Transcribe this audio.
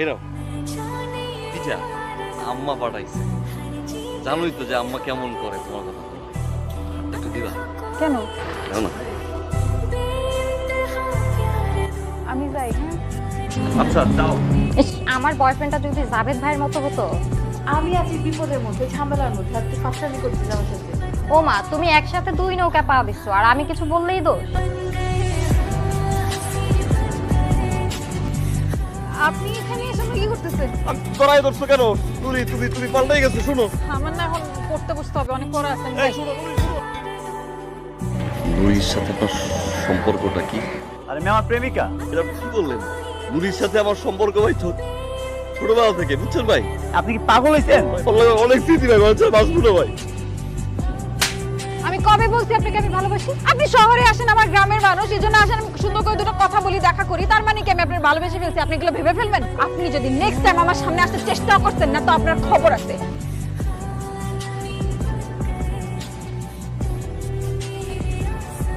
এই নাও পিঠা আম্মা পাঠাইছে। জানোই তো যে আম্মা কেমন করে তোমার কথা বলে। একটু দিবা? কেন? দাও না। আমি যাই। হ্যাঁ, আচ্ছা দাও। ইস, আমার বয়ফ্রেন্ডটা যদি জাভেদ ভাইয়ের মতো হতো। আমি আছি বিপদের মধ্যে, ঝামেলার মধ্যে, আর তুই ফাঁসামি করছিস আমার সাথে। ও মা, তুমি একসাথে দুই নৌকা পা দিচ্ছ আর আমি কিছু বললেই দোষ। আপনি এখানে এসে আমরা কি করতেছেন? আমি তোরাই ধরছো কেন? তুমি পাল্টাই গেছো। শুনো, আমার না এখন পড়তে বসতে হবে, অনেক পড়া আছে। নুরির সাথে আপনার সম্পর্কটা কি? আরে মেয়ে আমার প্রেমিকা। এটা আপনি কি বললেন? নুরির সাথে আমার সম্পর্ক ভাই ছোটবেলা থেকে, বুঝছেন ভাই? আপনি কি পাগল হয়েছেন? অনেক স্মৃতি ভাই, বাচ্চা বাঁচবো না ভাই। আমি কবে বলছি আপনাকে আমি ভালোবাসি? আপনি শহরে আসেন, আমার গ্রামের মানুষ, এই জন্য আসেন, আমি সুন্দর করে দুটো কথা বলি, দেখা করি, তার মানে কি আমি আপনার ভালোবেসে ফেলছি? আপনি এগুলো ভেবে ফেলবেন? আপনি যদি নেক্সট টাইম আমার সামনে আসতে চেষ্টা করছেন না, তো আপনার খবর আছে।